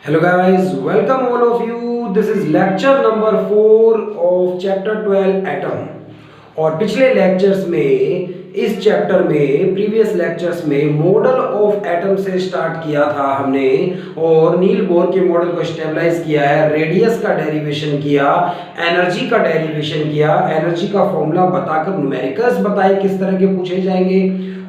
Hello guys, welcome all of you. This is lecture number 4 of chapter 12 atom. और पिछले lectures में इस chapter में प्रीवियस लेक्चर्स में मॉडल ऑफ एटम से स्टार्ट किया था हमने और नील बोर के मॉडल को स्टेबलाइज किया है, रेडियस का डेरिवेशन किया, एनर्जी का डेरिवेशन किया, एनर्जी का फॉर्मूला बताकर न्यूमेरिकल्स बताए किस तरह के पूछे जाएंगे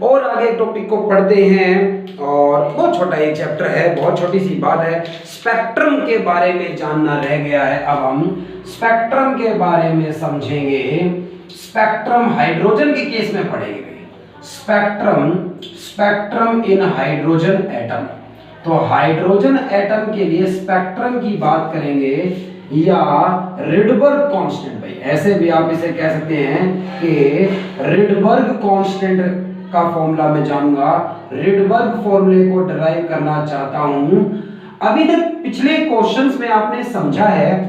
और आगे टॉपिक को पढ़ते हैं। और बहुत छोटा एक चैप्टर है, बहुत छोटी सी बात है, स्पेक्ट्रम के बारे में जानना रह गया है। अब हम स्पेक्ट्रम के बारे में समझेंगे। स्पेक्ट्रम हाइड्रोजन के केस में पढ़ेंगे। स्पेक्ट्रम इन हाइड्रोजन एटम। तो हाइड्रोजन एटम के लिए स्पेक्ट्रम की बात करेंगे या रिडबर्ग कांस्टेंट, भाई ऐसे भी आप इसे कह सकते हैं कि रिडबर्ग कांस्टेंट का फॉर्मूला मैं जानूंगा, रिडबर्ग फॉर्मूले को डिराइव करना चाहता हूं। अभी तक पिछले क्वेश्चंस में आपने समझा है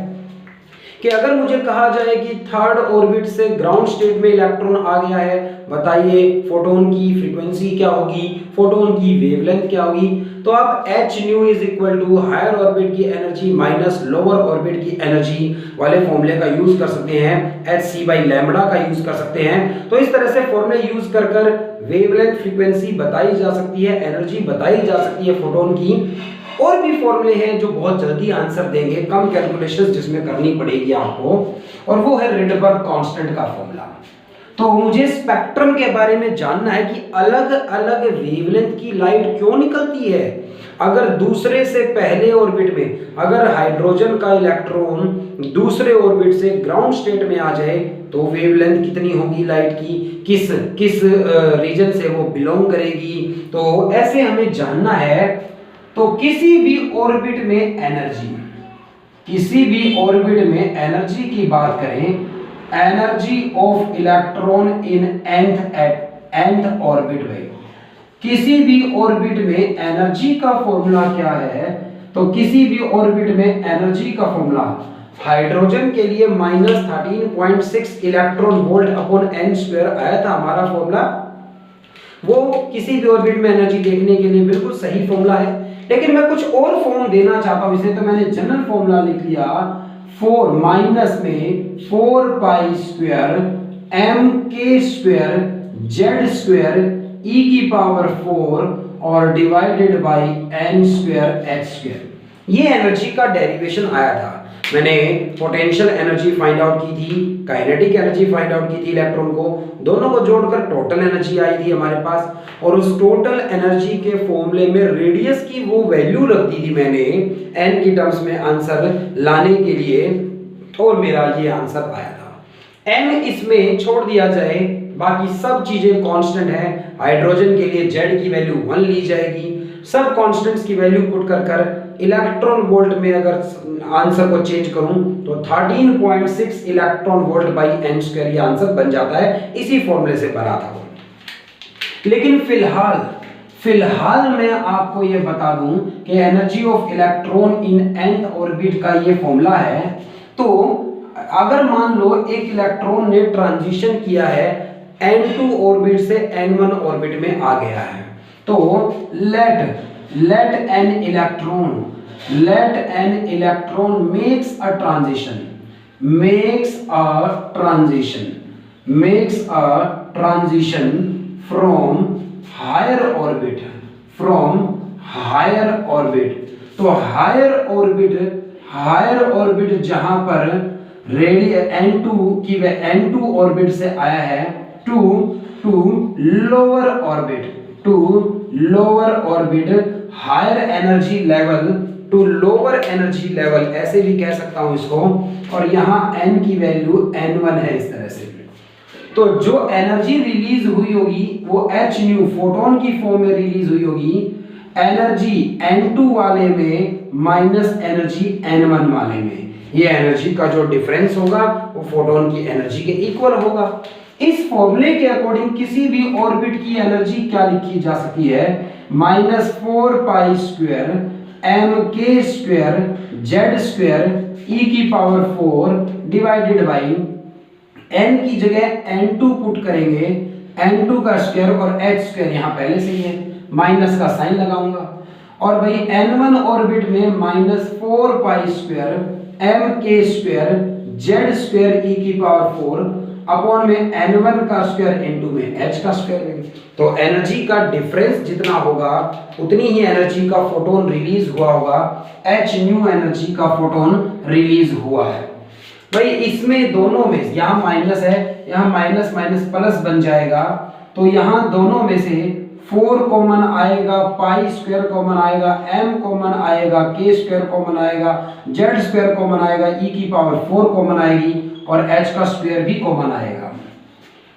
कि अगर मुझे कहा जाए कि थर्ड ऑर्बिट से ग्राउंड स्टेट में इलेक्ट्रॉन आ गया है, बताइए फोटोन की फ्रीक्वेंसी क्या होगी, फोटोन की वेवलेंथ क्या होगी। तो आप h new is equal to higher orbit की एनर्जी माइनस लोअर ऑर्बिट की एनर्जी वाले फॉर्मूले का यूज कर सकते हैं, hc बाई लैम्बडा का यूज कर सकते हैं। तो इस तरह से फॉर्मूले यूज कर कर वेवलेंथ फ्रीक्वेंसी बताई जा सकती है, एनर्जी बताई जा सकती है फोटोन की। और भी फॉर्मूले हैं जो बहुत जल्दी आंसर देंगे, कम कैलकुलेशंस जिसमें करनी पड़ेगी आपको, और वो है रिडबर्ग कांस्टेंट का फॉर्मूला। तो मुझे स्पेक्ट्रम के बारे में जानना है कि अलग अलग वेवलेंथ की लाइट क्यों निकलती है। अगर दूसरे से पहले ऑर्बिट में अगर हाइड्रोजन का इलेक्ट्रॉन दूसरे ऑर्बिट से ग्राउंड स्टेट में आ जाए तो वेवलेंथ कितनी होगी लाइट की, किस किस रीजन से वो बिलोंग करेगी, तो ऐसे हमें जानना है। तो किसी भी ऑर्बिट में एनर्जी की बात करें, energy of electron in nth orbit में, किसी भी ऑर्बिट में एनर्जी का फॉर्मूला क्या है। तो किसी भी ऑर्बिट में एनर्जी का फॉर्मूला हाइड्रोजन के लिए -13.6 electron volt upon n square आया था हमारा फॉर्मूला। वो किसी भी ऑर्बिट में एनर्जी देखने के लिए बिल्कुल सही फॉर्मूला है, लेकिन मैं कुछ और फॉर्म देना चाहता हूं इसे, तो मैंने जनरल फॉर्मूला लिख लिया 4 माइनस में 4 pi square m k square z square e की पावर 4 और divided by n square h square. ये एनर्जी का डेरिवेशन आया था। मैंने पोटेंशियल एनर्जी फाइंड आउट की थी, काइनेटिक एनर्जी फाइंड आउट की थी इलेक्ट्रॉन को, दोनों को जोड़कर टोटल एनर्जी आई थी हमारे पास। और उस टोटल एनर्जी के फॉर्मूले में रेडियस की वो वैल्यू रख दी थी मैंने n की टर्म्स में आंसर लाने के लिए, और मेरा ये आंसर आया था। n इसमें छोड़ दिया जाए, बाकी सब चीजें कांस्टेंट है। हाइड्रोजन के लिए z की वैल्यू 1 ली जाएगी, सब कांस्टेंट्स की वैल्यू पुट कर कर इलेक्ट्रॉन वोल्ट में अगर आंसर को चेंज करूं तो 13.6 electron volt by n square ये आंसर बन जाता है। इसी फॉर्मूले से बना था वो। लेकिन फिलहाल मैं आपको ये बता दूं कि energy of electron in nth orbit का ये फॉर्मूला है। तो अगर मान लो एक इलेक्ट्रॉन ने ट्रांजिशन किया है n2 ऑर्बिट से n1 ऑर्बिट में आ गया है, तो let an electron makes a transition from higher orbit तो हायर ऑर्बिट जहां पर n2 ऑर्बिट से आया है to lower orbit higher energy level to lower energy level, ऐसे भी कह सकता हूं इसको। और यहां n की वैल्यू n1 है इस तरह से। तो जो एनर्जी रिलीज हुई होगी वो h न्यू फोटोन की फॉर्म में रिलीज हुई होगी, एनर्जी n2 वाले में माइनस एनर्जी n1 वाले में। ये एनर्जी का जो डिफरेंस होगा वो फोटोन की एनर्जी के इक्वल होगा। इस फॉर्मूले के अकॉर्डिंग किसी भी ऑर्बिट की एनर्जी क्या लिखी जा सकती है, -4 pi square m k square z square e की पावर 4 डिवाइडेड बाई n की जगह n2 पुट करेंगे, n2 का स्क्वायर और h स्क्वायर यहाँ पहले से ही है, माइनस का साइन लगाऊंगा और भाई n1 ऑर्बिट में -4 pi square m k square z square e की पावर 4 अपॉन में n1 का स्क्वायर इनटू में h का स्क्वायर। तो एनर्जी का डिफरेंस जितना होगा उतनी ही एनर्जी का फोटोन रिलीज हुआ होगा, h न्यू एनर्जी का फोटोन रिलीज हुआ है। भाई इसमें दोनों में यहाँ माइनस है, यहाँ माइनस माइनस प्लस बन जाएगा, तो यहाँ दोनों में से 4 कॉमन आएगा, पाई स्क्वायर कॉमन आएगा, m कॉमन आएगा, k स्क्वायर कॉमन आएगा, z स्क्वायर कॉमन आएगा, e की पावर 4 कॉमन आएगी और h का स्क्वायर भी कॉमन आएगा।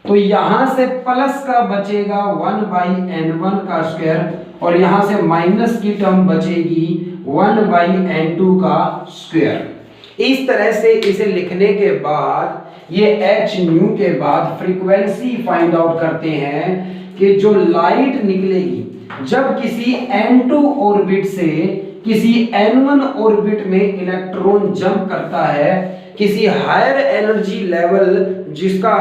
तो यहां से प्लस का बचेगा 1/n1 का स्क्वायर और यहां से माइनस की टर्म बचेगी 1/n2 का स्क्वायर। इस तरह से इसे लिखने के बाद ये h न्यू के बाद फ्रीक्वेंसी फाइंड आउट करते हैं कि जो लाइट निकलेगी जब किसी n2 ऑर्बिट से किसी n1 ऑर्बिट में इलेक्ट्रॉन जंप करता है, किसी हायर एनर्जी लेवल जिसका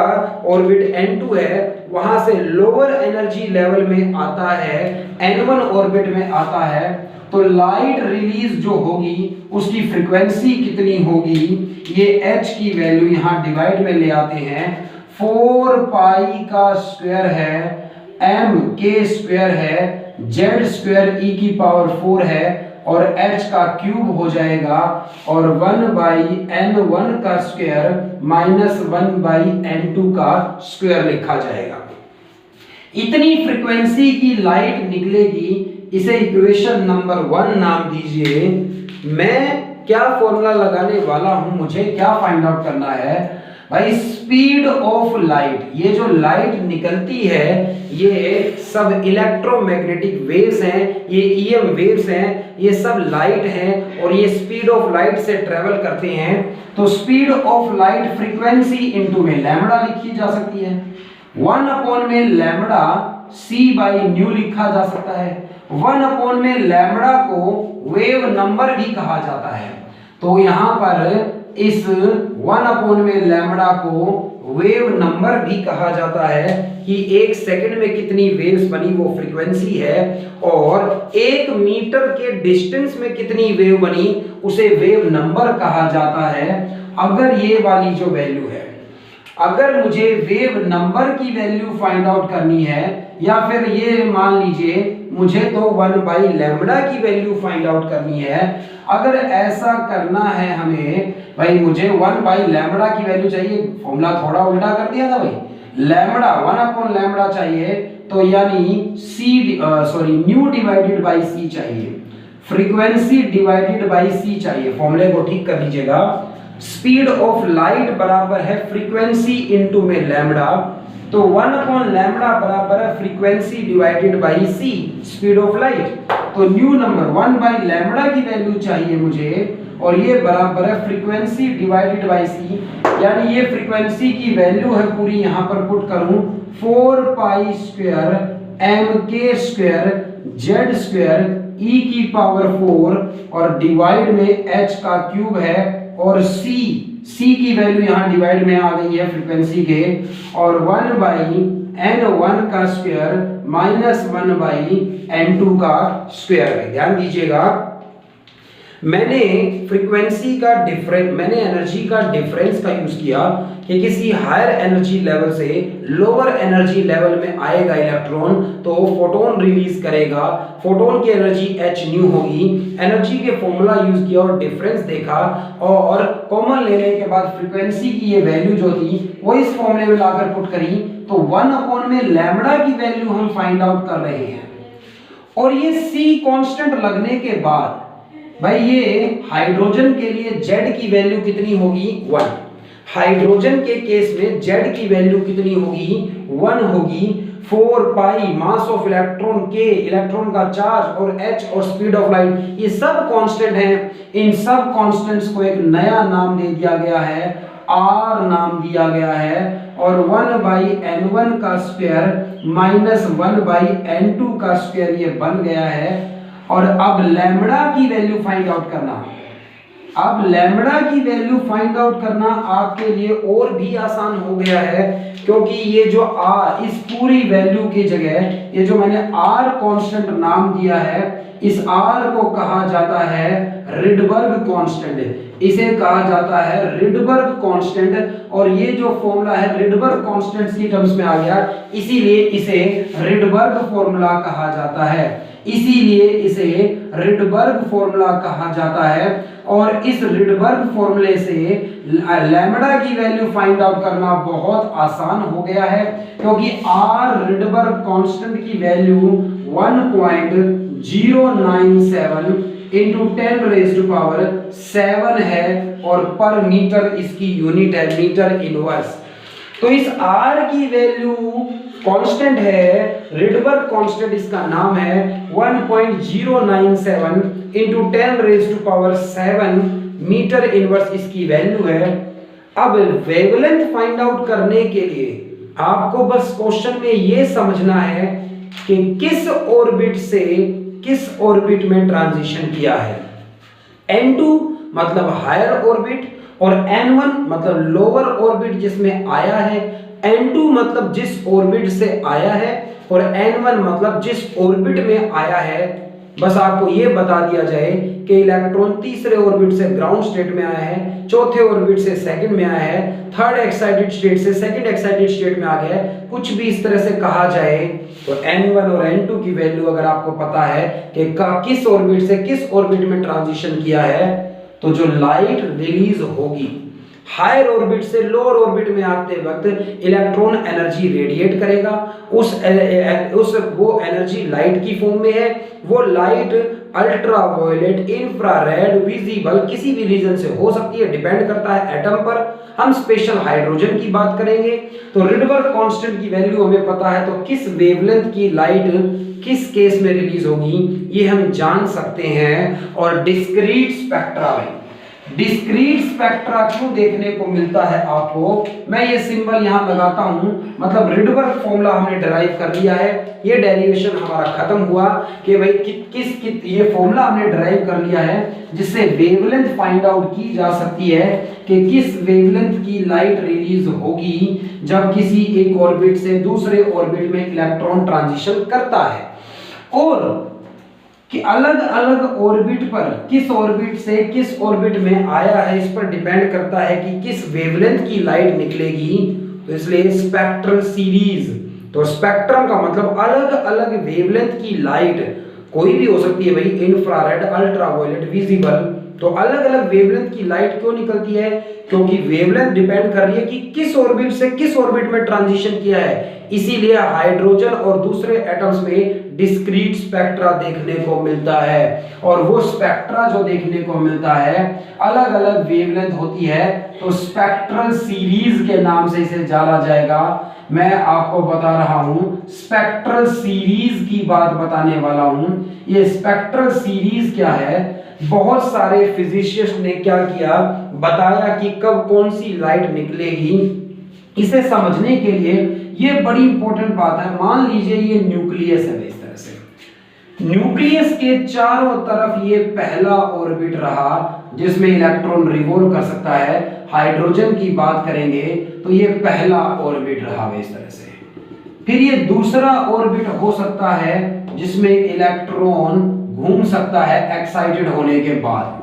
ऑर्बिट n2 है वहां से लोअर एनर्जी लेवल में आता है, n1 ऑर्बिट में आता है, तो लाइट रिलीज जो होगी उसकी फ्रीक्वेंसी कितनी होगी, ये h की वैल्यू यहां डिवाइड में ले आते हैं। 4 पाई का स्क्वायर है, m k स्क्वायर है, z स्क्वायर e की पावर 4 है और h का क्यूब हो जाएगा और 1/n1 का स्क्वायर -1/n2 का स्क्वायर लिखा जाएगा। इतनी फ्रीक्वेंसी की लाइट निकलेगी, इसे इक्वेशन नंबर 1 नाम दीजिए। मैं क्या फॉर्मूला लगाने वाला हूं, मुझे क्या फाइंड आउट करना है भाई, स्पीड ऑफ लाइट। ये जो लाइट निकलती है ये सब इलेक्ट्रोमैग्नेटिक वेव्स हैं, ये ईएम वेव्स हैं, ये सब लाइट हैं और ये स्पीड ऑफ लाइट से ट्रेवल करते हैं। तो speed of light frequency into में लैम्बडा लिखी जा सकती है, 1 अपॉन में लैम्बडा c/न्यू लिखा जा सकता है। 1 अपॉन में लैम्बडा को वेव नंबर भी कहा जाता है, तो यहां पर इस 1 अपॉन में लैम्बडा को वेव नंबर भी कहा जाता है कि 1 सेकंड में कितनी वेव्स बनी वो फ्रीक्वेंसी है, और 1 मीटर के डिस्टेंस में कितनी वेव बनी उसे वेव नंबर कहा जाता है। अगर ये वाली जो वैल्यू है, अगर मुझे वेव नंबर की वैल्यू फाइंड आउट करनी है, या फिर ये मान लीजिए मुझे तो 1/लैम्बडा की वैल्यू फाइंड आउट करनी है, अगर ऐसा करना है हमें भाई, मुझे 1/लैम्बडा की वैल्यू चाहिए, फॉर्मूला थोड़ा उल्टा कर दिया था भाई, लैम्बडा 1 अपॉन लैम्बडा चाहिए, तो यानी न्यू डिवाइडेड बाई सी चाहिए, फ्रीक्वेंसी डिवाइडेड बाई सी चाहिए। फॉर्मूले को ठीक कर लीजिएगा, स्पीड ऑफ लाइट बराबर है फ्रीक्वेंसी इनटू में लैम्बडा, तो 1 अपॉन लैम्बडा बराबर है frequency divided by C, speed of light. तो न्यू नंबर 1/लैम्बडा की वैल्यू चाहिए मुझे, और ये बराबर है फ्रीक्वेंसी डिवाइडेड बाई सी, यानी ये फ्रीक्वेंसी की वैल्यू है पूरी, यहां पर पुट करूं 4 pi square m k square z square e की पावर 4 और डिवाइड में h का क्यूब है, और c की वैल्यू यहां डिवाइड में आ गई है फ्रीक्वेंसी के, और 1/n1 का स्क्वायर -1/n2 का स्क्वायर है। ध्यान दीजिएगा, मैंने फ्रीक्वेंसी का डिफरेंस, मैंने एनर्जी का डिफरेंस का यूज किया कि किसी हायर एनर्जी लेवल से लोअर एनर्जी लेवल में आएगा इलेक्ट्रॉन तो फोटोन रिलीज करेगा, फोटोन की एनर्जी h न्यू होगी। एनर्जी के फॉर्मूला यूज किया और डिफरेंस देखा, और कॉमन लेने के बाद फ्रीक्वेंसी की ये वैल्यू जो थी वो इस फॉर्मूले में लाकर पुट करी, तो 1 अपॉन में लैम्बडा की वैल्यू हम फाइंड आउट कर रहे हैं। और ये c कांस्टेंट लगने के बाद भाई ये हाइड्रोजन के लिए Z की वैल्यू कितनी होगी 1, हाइड्रोजन के केस में Z की वैल्यू कितनी होगी 1 होगी। 4 pi mass of electron K electron का चार्ज और H और स्पीड ऑफ लाइट, ये सब कांस्टेंट हैं। इन सब कांस्टेंट्स को एक नया नाम दे दिया गया है, R नाम दिया गया है, और 1/n1 का स्क्वायर -1/n2 का स्क्वायर ये बन गया है। और अब लैम्बडा की वैल्यू फाइंड आउट करना, अब लैम्बडा की वैल्यू फाइंड आउट करना आपके लिए और भी आसान हो गया है, क्योंकि ये जो आर, इस पूरी वैल्यू की जगह ये जो मैंने आर कांस्टेंट नाम दिया है, इस आर को कहा जाता है रिडबर्ग कांस्टेंट। इसे कहा जाता है रिडबर्ग कांस्टेंट, और ये जो फॉर्मूला है रिडबर्ग कांस्टेंट की टर्म्स में आ गया, इसीलिए इसे रिडबर्ग फॉर्मूला कहा जाता है। इसीलिए इसे रिडबर्ग फॉर्मूला कहा जाता है। और इस रिडबर्ग फॉर्मूले से लैम्बडा की वैल्यू फाइंड आउट करना बहुत आसान हो गया है, क्योंकि आर रिडबर्ग कांस्टेंट की वैल्यू 1.097 इंटू 10⁻⁷ है, और पर मीटर इसकी यूनिट है मीटर इनवर्स। तो इस r की वैल्यू कांस्टेंट है, रिडबर्ग कांस्टेंट इसका नाम है, 1.097 इंटू 10⁻⁷ मीटर इनवर्स इसकी वैल्यू है। अब वेवलेंथ फाइंड आउट करने के लिए आपको बस क्वेश्चन में ये समझना है कि किस ऑर्बिट से किस ऑर्बिट में ट्रांजिशन किया है। n2 मतलब हायर ऑर्बिट, और n1 मतलब लोअर ऑर्बिट जिसमें आया है। n2 मतलब जिस ऑर्बिट से आया है, और n1 मतलब जिस ऑर्बिट में आया है। बस आपको ये बता दिया जाए कि इलेक्ट्रॉन तीसरे ऑर्बिट से ग्राउंड स्टेट में आया है, चौथे ऑर्बिट से सेकंड में आया है, थर्ड एक्साइटेड स्टेट से सेकंड एक्साइटेड स्टेट में आ गया है, कुछ भी इस तरह से कहा जाए, तो n1 और n2 की वैल्यू अगर आपको पता है कि किस ऑर्बिट से किस ऑर्बिट में ट्रांजिशन किया है, तो जो लाइट रिलीज होगी हायर ऑर्बिट से लोअर ऑर्बिट में आते वक्त इलेक्ट्रॉन एनर्जी रेडिएट करेगा। उस वो एनर्जी लाइट की फॉर्म में है। वो लाइट अल्ट्रावायलेट, इंफ्रारेड, विजिबल किसी भी रीजन से हो सकती है, डिपेंड करता है एटम पर। हम स्पेशल हाइड्रोजन की बात करेंगे। तो रिडबर्ग कांस्टेंट की वैल्यू हमें पता है, तो किस वेवलेंथ की लाइट किस केस में रिलीज होगी ये हम जान सकते हैं। और डिस्क्रीट स्पेक्ट्रा में, डिस्क्रीट स्पेक्ट्रा क्यों देखने को मिलता है आपको, मैं ये सिंबल यहां लगाता हूं, मतलब रिडबर्ग फॉर्मूला हमने डिराइव कर लिया है, ये डेरिवेशन हमारा खत्म हुआ कि भाई किस ये फॉर्मूला हमने डिराइव कर लिया है जिससे वेवलेंथ फाइंड आउट की जा सकती है कि किस वेवलेंथ की लाइट रिलीज होगी जब किसी एक ऑर्बिट से दूसरे ऑर्बिट में इलेक्ट्रॉन ट्रांजिशन करता है। और कि अलग अलग ऑर्बिट पर किस ऑर्बिट से किस ऑर्बिट में आया है, इस पर डिपेंड करता है कि किस वेवलेंथ की लाइट निकलेगी। तो इसलिए स्पेक्ट्रल सीरीज, तो स्पेक्ट्रम का मतलब अलग अलग वेवलेंथ की लाइट, कोई भी हो सकती है भाई, इंफ्रारेड, अल्ट्रावायलेट, विजिबल। तो अलग अलग वेवलेंथ की लाइट क्यों निकलती है, क्योंकि वेवलेंथ डिपेंड कर रही है कि किस ऑर्बिट से किस ऑर्बिट में ट्रांजिशन किया है। इसीलिए हाइड्रोजन और दूसरे एटम्स में डिस्क्रीट स्पेक्ट्रा देखने को मिलता है। और वो स्पेक्ट्रा जो देखने को मिलता है अलग अलग वेवलेंथ होती है, तो स्पेक्ट्रल सीरीज के नाम से इसे जाना जाएगा। मैं आपको बता रहा हूं, स्पेक्ट्रल सीरीज की बात बताने वाला हूं। ये स्पेक्ट्रल सीरीज क्या है, बहुत सारे फिजिशियंस ने क्या किया, बताया कि कब कौन सी लाइट निकलेगी। इसे समझने के लिए ये बड़ी इंपॉर्टेंट बात है। मान लीजिए ये न्यूक्लियस है, इस तरह से न्यूक्लियस के चारों तरफ ये पहला ऑर्बिट रहा जिसमें इलेक्ट्रॉन रिवॉल्व कर सकता है। हाइड्रोजन की बात करेंगे तो ये पहला ऑर्बिट रहा इस तरह से। फिर ये दूसरा ऑर्बिट हो सकता है जिसमें इलेक्ट्रॉन घूम सकता है एक्साइटेड होने के बाद।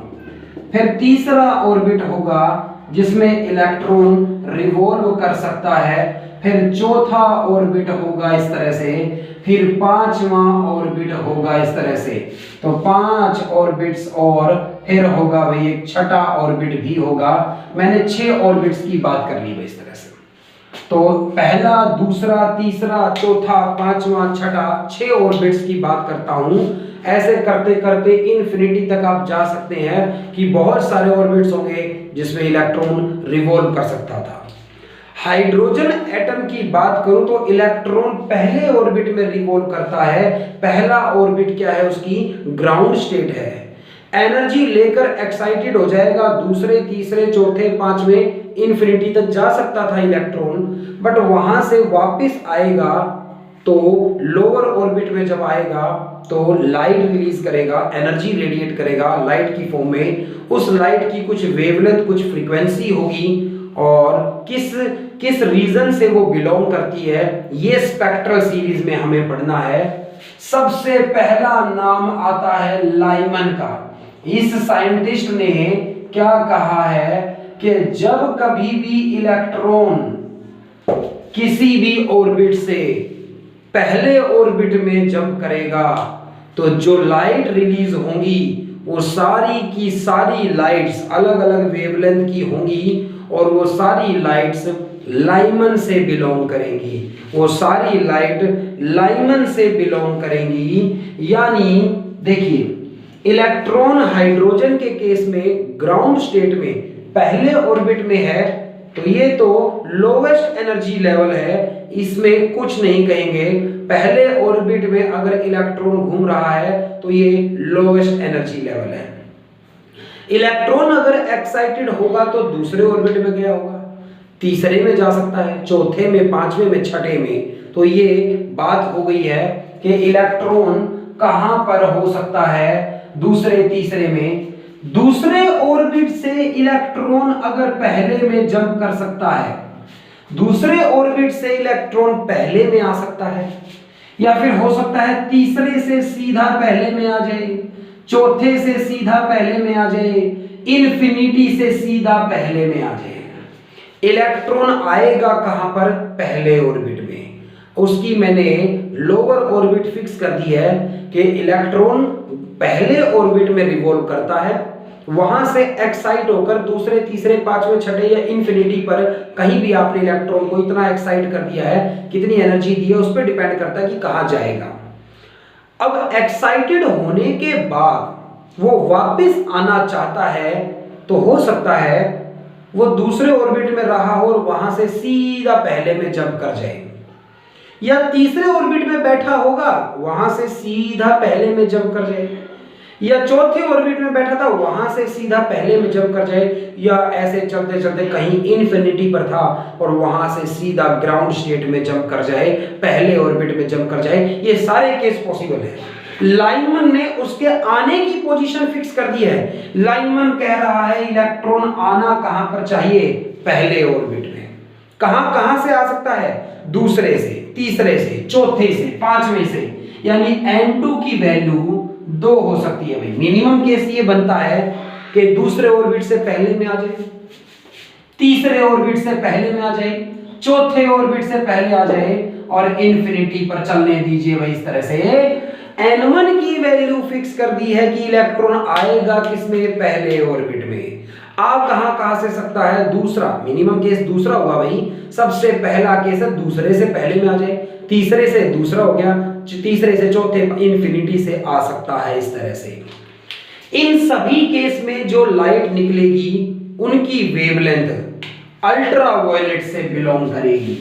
फिर तीसरा ऑर्बिट होगा जिसमें इलेक्ट्रॉन रिवॉल्व कर सकता है। फिर चौथा ऑर्बिट होगा इस तरह से। फिर पांचवा ऑर्बिट होगा इस तरह से। तो 5 ऑर्बिट्स और फिर होगा भाई एक छठा ऑर्बिट भी होगा। मैंने 6 ऑर्बिट्स की बात कर ली भाई इस तरह से। तो पहला, दूसरा, तीसरा, चौथा, पांचवा, छठा, 6 ऑर्बिट्स की बात करता हूं। ऐसे करते करते इन्फिनिटी तक आप जा सकते हैं कि बहुत सारे ऑर्बिट्स होंगे जिसमें इलेक्ट्रॉन रिवॉल्व कर सकता था। हाइड्रोजन एटम की बात करूं तो इलेक्ट्रॉन पहले ऑर्बिट में रिवॉल्व करता है। पहला ऑर्बिट क्या है, उसकी ग्राउंड स्टेट है। एनर्जी लेकर एक्साइटेड हो जाएगा, दूसरे, तीसरे, चौथे, पांचवें, इन्फिनिटी तक जा सकता था इलेक्ट्रॉन, बट वहां से वापस आएगा तो लोअर ऑर्बिट में जब आएगा तो लाइट रिलीज करेगा, एनर्जी रेडिएट करेगा लाइट की फॉर्म में। उस लाइट की कुछ वेवलेंथ, कुछ फ्रीक्वेंसी होगी और किस रीजन से वो बिलोंग करती है, ये स्पेक्ट्रल सीरीज में हमें पढ़ना है। सबसे पहला नाम आता है लाइमन का। इस साइंटिस्ट ने क्या कहा है कि जब कभी भी इलेक्ट्रॉन किसी भी ऑर्बिट से पहले ऑर्बिट में जंप करेगा तो जो लाइट रिलीज होंगी वो सारी की सारी लाइट्स अलग अलग वेवलेंथ की होंगी और वो सारी लाइट्स लाइमन से बिलोंग करेंगी। वो सारी लाइट लाइमन से बिलोंग करेंगी। यानी देखिए, इलेक्ट्रॉन हाइड्रोजन के केस में ग्राउंड स्टेट में पहले ऑर्बिट में है तो ये तो लोवेस्ट एनर्जी लेवल है, इसमें कुछ नहीं कहेंगे। पहले ऑर्बिट में अगर इलेक्ट्रॉन घूम रहा है तो ये लोवेस्ट एनर्जी लेवल है। इलेक्ट्रॉन अगर एक्साइटेड होगा तो दूसरे ऑर्बिट में गया होगा, तीसरे में जा सकता है, चौथे में, पांचवें में, छठे में। तो ये बात हो गई है कि इलेक्ट्रॉन कहां पर हो सकता है, दूसरे तीसरे में। दूसरे ऑर्बिट से इलेक्ट्रॉन अगर पहले में जंप कर सकता है, दूसरे ऑर्बिट से इलेक्ट्रॉन पहले में आ सकता है, या फिर हो सकता है तीसरे से सीधा पहले में आ जाए, चौथे से सीधा पहले में आ जाए, इन्फिनिटी से सीधा पहले में आ जाए। इलेक्ट्रॉन आएगा कहां पर, पहले ऑर्बिट में। उसकी मैंने लोअर ऑर्बिट फिक्स कर दी है कि इलेक्ट्रॉन पहले ऑर्बिट में रिवॉल्व करता है, वहां से एक्साइट होकर दूसरे, तीसरे, पांचवें, छठे या इन्फिनिटी पर कहीं भी आपने इलेक्ट्रॉन को इतना एक्साइट कर दिया है, कितनी एनर्जी दी है उस पर डिपेंड करता है कि कहां जाएगा। अब एक्साइटेड होने के बाद वो वापस आना चाहता है तो हो सकता है वो दूसरे ऑर्बिट में रहा हो और वहां से सीधा पहले में जंप कर जाए, या तीसरे ऑर्बिट में बैठा होगा वहां से सीधा पहले में जंप कर जाए, या चौथे ऑर्बिट में बैठा था वहां से सीधा पहले में जंप कर जाए, या ऐसे चलते चलते कहीं इन्फिनिटी पर था और वहां से सीधा ग्राउंड स्टेट में जंप कर जाए, पहले ऑर्बिट में जंप कर जाए। ये सारे केस पॉसिबल है। लाइनमैन ने उसके आने की पोजीशन फिक्स कर दी है। लाइनमैन कह रहा है इलेक्ट्रॉन आना कहां पर चाहिए, पहले ऑर्बिट में। कहां कहां से आ सकता है, दूसरे से, तीसरे से, चौथे से, पांचवें से। यानी n2 की वैल्यू 2 हो सकती है भाई। मिनिमम केस ये बनता है कि दूसरे ऑर्बिट से पहले में आ जाए, तीसरे ऑर्बिट से पहले में आ जाए, चौथे ऑर्बिट से पहले आ जाए और इन्फिनिटी पर चलने दीजिए भाई। इस तरह से n1 की वैल्यू फिक्स कर दी है कि इलेक्ट्रॉन आएगा किसमें, पहले ऑर्बिट में। आ कहां से सकता है, दूसरा। मिनिमम केस दूसरा हुआ भाई। सबसे पहला केस है दूसरे से पहले में आ जाए, तीसरे से दूसरा हो गया, तीसरे से चौथे, इन्फिनिटी से आ सकता है। इस तरह से इन सभी केस में जो लाइट निकलेगी उनकी वेवलेंथ अल्ट्रावायलेट से बिलोंग करेगी।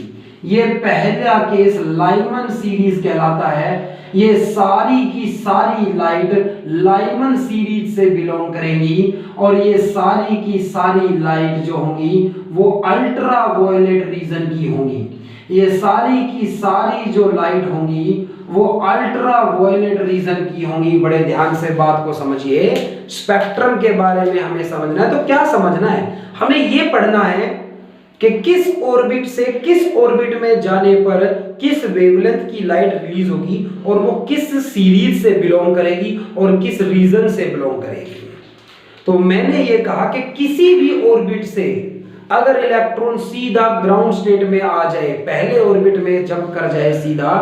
ये पहला केस लाइमन सीरीज कहलाता है। ये सारी की सारी लाइट लाइमन सीरीज से बिलोंग करेंगी और ये सारी की सारी लाइट जो होंगी वो अल्ट्रावायलेट रीजन की होंगी। ये सारी की सारी जो लाइट होंगी वो अल्ट्रावायलेट रीजन की होंगी। बड़े ध्यान से बात को समझिए। स्पेक्ट्रम के बारे में हमें समझना है। तो क्या समझना है, हमें ये पढ़ना है कि किस ऑर्बिट से किस ऑर्बिट में जाने पर किस वेवलेंथ की लाइट रिलीज होगी और वो किस सीरीज से बिलोंग करेगी और किस रीजन से बिलोंग करेगी। तो मैंने ये कहा कि किसी भी ऑर्बिट से अगर इलेक्ट्रॉन सीधा ग्राउंड स्टेट में आ जाए, पहले ऑर्बिट में जंप कर जाए सीधा,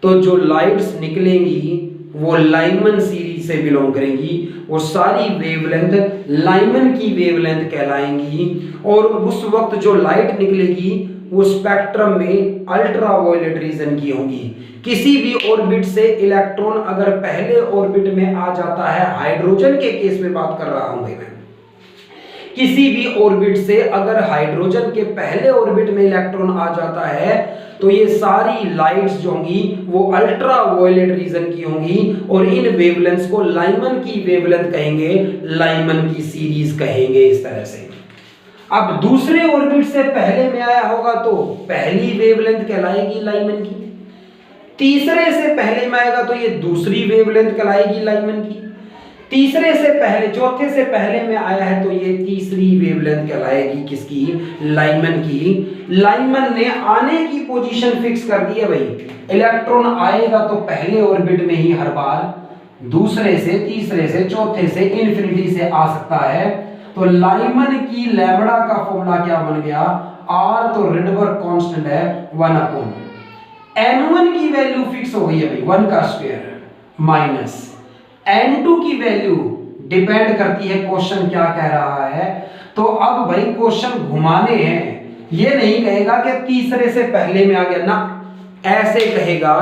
तो जो लाइट्स निकलेंगी वो लाइमन सीरीज से बिलोंग करेंगी। वो सारी वेवलेंथ लाइमन की वेवलेंथ कहलाएंगी और उस वक्त जो लाइट निकलेगी वो स्पेक्ट्रम में अल्ट्रावायलेट रीजन की होंगी। किसी भी ऑर्बिट से इलेक्ट्रॉन अगर पहले ऑर्बिट में आ जाता है, हाइड्रोजन के केस में बात कर रहा हूं मैं, किसी भी ऑर्बिट से अगर हाइड्रोजन के पहले ऑर्बिट में इलेक्ट्रॉन आ जाता है तो ये सारी लाइट्स जो होंगी वो अल्ट्रावायलेट रीजन की होंगी और इन वेवलेंथ्स को लाइमन की वेवलेंथ कहेंगे, लाइमन की सीरीज कहेंगे। इस तरह से अब दूसरे ऑर्बिट से पहले में आया होगा तो पहली वेवलेंथ कहलाएगी लाइमन की, तीसरे से पहले में आएगा तो ये दूसरी वेवलेंथ कहलाएगी लाइमन की। तीसरे से पहले, चौथे से पहले में आया है तो ये तीसरी वेवलेंथ कहलाएगी किसकी, लाइमन की। लाइमन ने आने की पोजीशन फिक्स कर दी है भाई, इलेक्ट्रॉन आएगा तो पहले ऑर्बिट में ही हर बार, दूसरे से, तीसरे से, चौथे से, इन्फिनिटी से आ सकता है। तो लाइमन की लैम्बडा का फॉर्मूला क्या बन गया, आर तो रिडबर्ग कांस्टेंट है 1/, n1 की वैल्यू फिक्स हो गई है भाई 1 का स्क्वायर माइनस n2 की वैल्यू डिपेंड करती है क्वेश्चन क्या कह रहा है। तो अब भाई क्वेश्चन घुमाने हैं, ये नहीं कहेगा कि तीसरे से पहले में आ गया ना, ऐसे कहेगा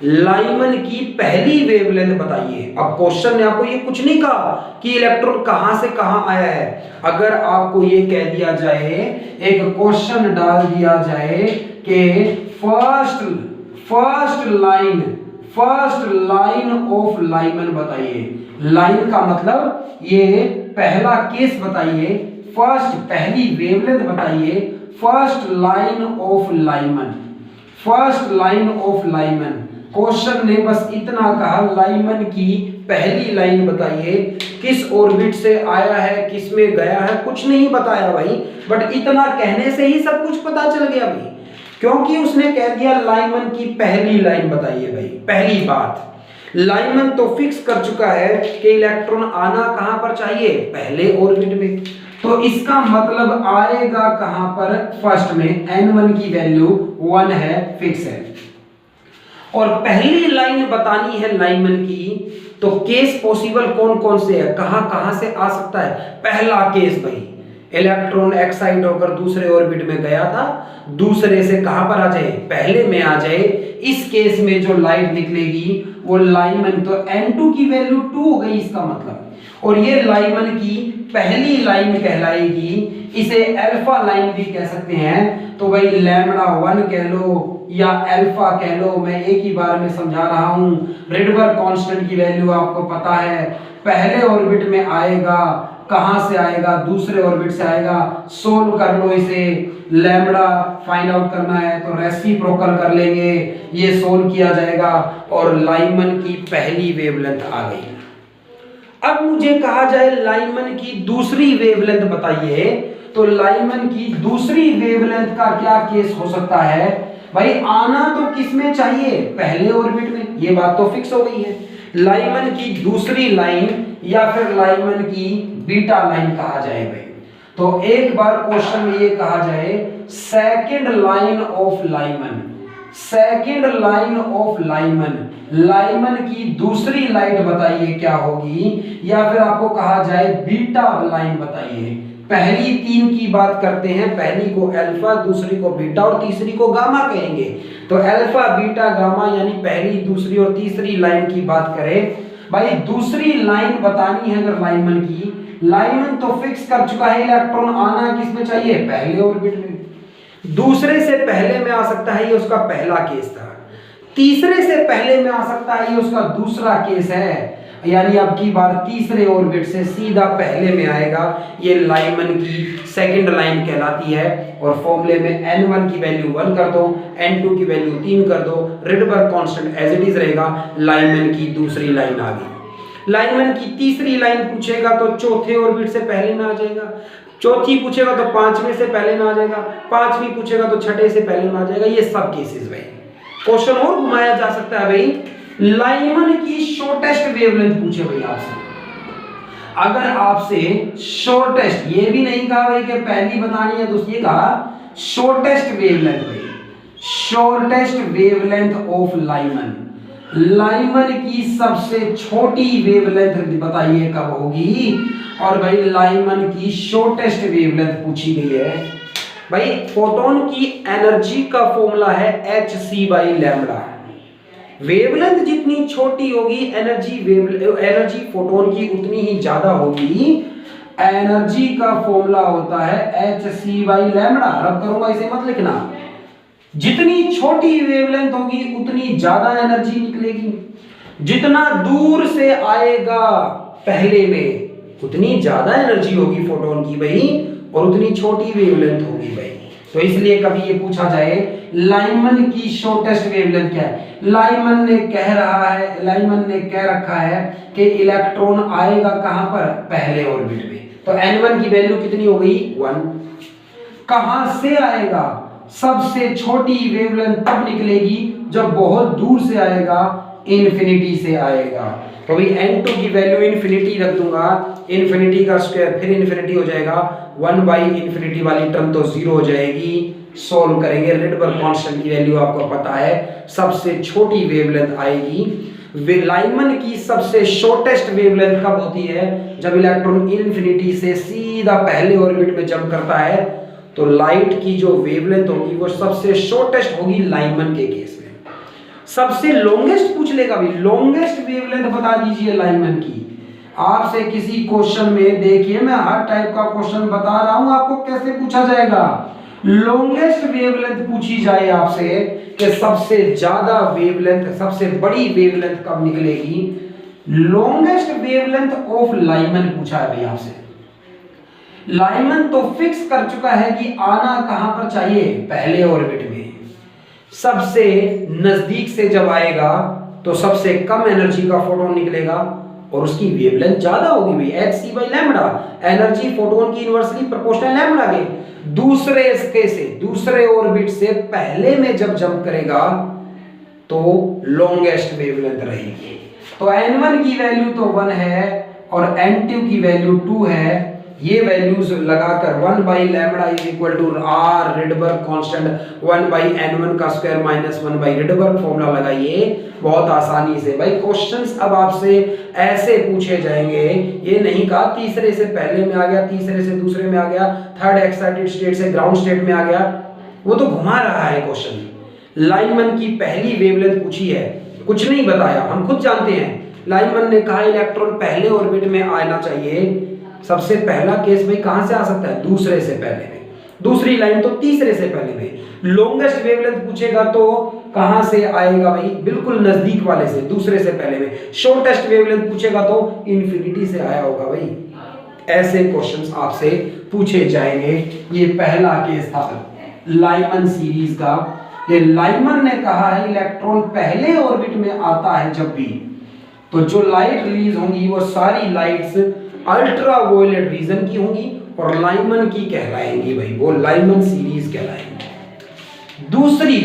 लाइमन की पहली वेवलेंथ बताइए। अब क्वेश्चन ने आपको ये कुछ नहीं कहा कि इलेक्ट्रॉन कहां से कहां आया है। अगर आपको ये कह दिया जाए, एक क्वेश्चन डाल दिया जाए कि फर्स्ट लाइन ऑफ लाइमन बताइए, लाइन का मतलब ये पहला केस बताइए, फर्स्ट पहली वेवलेंथ बताइए, first line of Lyman. Question ने बस इतना कहा, लाइमन की पहली लाइन बताइए, किस ऑर्बिट से आया है, किस में गया है, कुछ नहीं बताया भाई, बट इतना कहने से ही सब कुछ पता चल गया भाई, क्योंकि उसने कह दिया लाइमन की पहली लाइन बताइए भाई। पहली बात, लाइमन तो फिक्स कर चुका है कि इलेक्ट्रॉन आना कहां पर चाहिए, पहले ऑर्बिट में, तो इसका मतलब आएगा कहां पर, फर्स्ट में। n1 की वैल्यू 1 है, फिक्स है। और पहली लाइन बतानी है लाइमन की, तो केस पॉसिबल कौन कौन से है, कहां कहां से आ सकता है। पहला केस भाई, इलेक्ट्रॉन एक्साइट होकर दूसरे ऑर्बिट में गया था, दूसरे से कहां पर आ जाए, पहले में आ जाए। इस केस में जो लाइट निकलेगी वो लाइमन, तो n2 की वैल्यू 2 हो गई इसका मतलब, और ये लाइमन की पहली लाइन कहलाएगी। इसे अल्फा लाइन भी कह सकते हैं। तो भाई लैम्बडा 1 कह लो या अल्फा कह लो, मैं एक ही बार में समझा रहा हूं। रिडबर्ग कांस्टेंट की वैल्यू आपको पता है, पहले ऑर्बिट में आएगा, कहां से आएगा, दूसरे ऑर्बिट से आएगा। सोल्व कर लो इसे, लैम्बडा फाइंड आउट करना है तो रेसिप्रोकल कर लेंगे, ये सोल्व किया जाएगा और लाइमन की पहली वेवलेंथ आ गई। अब मुझे कहा जाए लाइमन की दूसरी वेवलेंथ बताइए, तो लाइमन की दूसरी वेवलेंथ का क्या केस हो सकता है भाई। आना तो किस में चाहिए, पहले ऑर्बिट में, ये बात तो फिक्स हो गई है। लाइमन की दूसरी लाइन या फिर लाइमन की बीटा लाइन कहा जाए भाई। तो एक बार क्वेश्चन में ये कहा जाए second line of Lyman, Lyman की दूसरी लाइट बताइए क्या होगी, या फिर आपको कहा जाए बीटा लाइन बताइए। पहली 3 की बात करते हैं, पहली को अल्फा, दूसरी को बीटा और तीसरी को गामा कहेंगे। तो अल्फा, बीटा, गामा यानी पहली, दूसरी और तीसरी लाइन की बात करें भाई। दूसरी लाइन बतानी है अगर लाइमन की, लाइमन तो फिक्स कर चुका है, इलेक्ट्रॉन आना किसमें चाहिए, पहले ऑर्बिट में। दूसरे से पहले में आ सकता है, ये उसका पहला केस था। तीसरे से पहले में आ सकता है, ये उसका दूसरा केस है, यानी अब की बार तीसरे ऑर्बिट से सीधा पहले में आएगा। ये लाइमन की सेकंड लाइन कहलाती है। और फॉर्मूले में n1 की वैल्यू 1 कर दो, n2 की वैल्यू 3 कर दो, Rydberg constant as it is रहेगा। लाइमन की दूसरी लाइन आ गई। लाइमन की तीसरी लाइन पूछेगा तो चौथे ऑर्बिट से पहले में आ जाएगा, चौथी पूछेगा तो पांचवें से पहले में आ जाएगा, पांचवी पूछेगा तो छठे से पहले में आ जाएगा। ये सब केसेस भाई। क्वेश्चन और घुमाया जा सकता है भाई, लाइमन की शॉर्टेस्ट वेवलेंथ पूछे भाई आपसे। अगर आपसे शॉर्टेस्ट, ये भी नहीं कहा भाई कि पहली बतानी है, दूसरी कहा शॉर्टेस्ट वेवलेंथ भाई, shortest wavelength of Lyman, Lyman की सबसे छोटी वेवलेंथ बताइए कब होगी। और भाई लाइमन की शॉर्टेस्ट वेवलेंथ पूछी गई है भाई। फोटोन की एनर्जी का फॉर्मूला है hc/λ। वेवलेंथ जितनी छोटी होगी एनर्जी फोटोन की उतनी ही ज्यादा होगी। एनर्जी का फॉर्मूला होता है hc/λ। रब करूंगा, इसे मत लिखना। जितनी छोटी वेवलेंथ होगी उतनी ज्यादा एनर्जी निकलेगी, जितना दूर से आएगा पहले में उतनी ज्यादा एनर्जी होगी फोटोन की भाई, और उतनी छोटी वेवलेंथ होगी भाई। तो इसलिए कभी ये पूछा जाए लाइमन की शॉर्टेस्ट वेवलेंथ क्या है, लाइमन ने कह रखा है कि इलेक्ट्रॉन आएगा कहां पर, पहले ऑर्बिट में। तो n1 की वैल्यू कितनी हो गई, 1। कहां से आएगा, सबसे छोटी वेवलेंथ तब निकलेगी जब बहुत दूर से आएगा, इन्फिनिटी से आएगा। तो भाई n2 की वैल्यू इन्फिनिटी रख दूंगा, इन्फिनिटी का स्क्वायर फिर इन्फिनिटी हो जाएगा, 1/इन्फिनिटी वाली टर्म तो 0 हो जाएगी। सोल्व करेंगे, रिडबर्ग कांस्टेंट की वैल्यू आपको पता है, सबसे छोटी वेवलेंथ आएगी। लाइमन की सबसे शॉर्टेस्ट वेवलेंथ कब होती है, जब इलेक्ट्रॉन इन्फिनिटी से सीधा पहले ऑर्बिट में जंप करता है। तो लाइट की जो वेवलेंथ होगी वो सबसे शॉर्टेस्ट होगी लाइमन के केस में। सबसे लॉन्गेस्ट पूछ लेगा भाई, लॉन्गेस्ट वेवलेंथ बता दीजिए लाइमन की। आपसे किसी क्वेश्चन में, देखिए मैं हर टाइप का क्वेश्चन बता रहा हूं आपको कैसे पूछा जाएगा। लॉन्गेस्ट वेवलेंथ पूछी जाए आपसे कि सबसे ज्यादा वेवलेंथ, सबसे बड़ी वेवलेंथ कब निकलेगी, लॉन्गेस्ट वेवलेंथ ऑफ लाइमन पूछा है भाई आपसे। लाइमन तो फिक्स कर चुका है कि आना कहां पर चाहिए, पहले ऑर्बिट में। सबसे नजदीक से जब आएगा तो सबसे कम एनर्जी का फोटोन निकलेगा और उसकी वेवलेंथ ज्यादा होगी भाई, hc/लैम्बडा। एनर्जी फोटोन की इनवर्सली प्रोपोर्शनल लैम्बडा के। दूसरे ऑर्बिट से पहले में जब जंप करेगा तो लॉन्गेस्ट वेवलेंथ रहेगी। तो n1 की वैल्यू तो 1 है और n2 की वैल्यू 2 है। ये वैल्यूज लगाकर 1/लैम्बडा is equal to r Rydberg constant 1/n1 का स्क्वायर माइनस 1/ रिडबर्ग फॉर्मूला लगाइए बहुत आसानी से। भाई क्वेश्चंस अब आपसे ऐसे पूछे जाएंगे, ये नहीं कहा तीसरे से पहले में आ गया, तीसरे से दूसरे में आ गया, थर्ड एक्साइटेड स्टेट से ग्राउंड स्टेट में आ गया, वो तो घुमा रहा है क्वेश्चन। लाइमन की पहली वेवलेंथ पूछी है, कुछ नहीं बताया, हम खुद जानते हैं। लाइमन ने कहा इलेक्ट्रॉन पहले ऑर्बिट में आना चाहिए। सबसे पहला केस में कहां से आ सकता है, दूसरे से पहले में। दूसरी लाइन तो तीसरे से पहले में। लॉन्गेस्ट वेवलेंथ पूछेगा तो कहां से आएगा भाई, बिल्कुल नजदीक वाले से, दूसरे से पहले में। शॉर्टेस्ट वेवलेंथ पूछेगा तो इन्फिनिटी से आया होगा भाई। ऐसे क्वेश्चंस आपसे पूछे जाएंगे। ये पहला केस था लाइमन सीरीज का। ये लाइमन ने कहा है इलेक्ट्रॉन पहले ऑर्बिट में आता है जब भी, तो जो लाइट रिलीज होंगी वो सारी लाइट्स अल्ट्रा वायलेट रीजन की होंगी और लाइमन की कहलाएंगी भाई, वो लाइमन सीरीज कहलाएंगी। दूसरी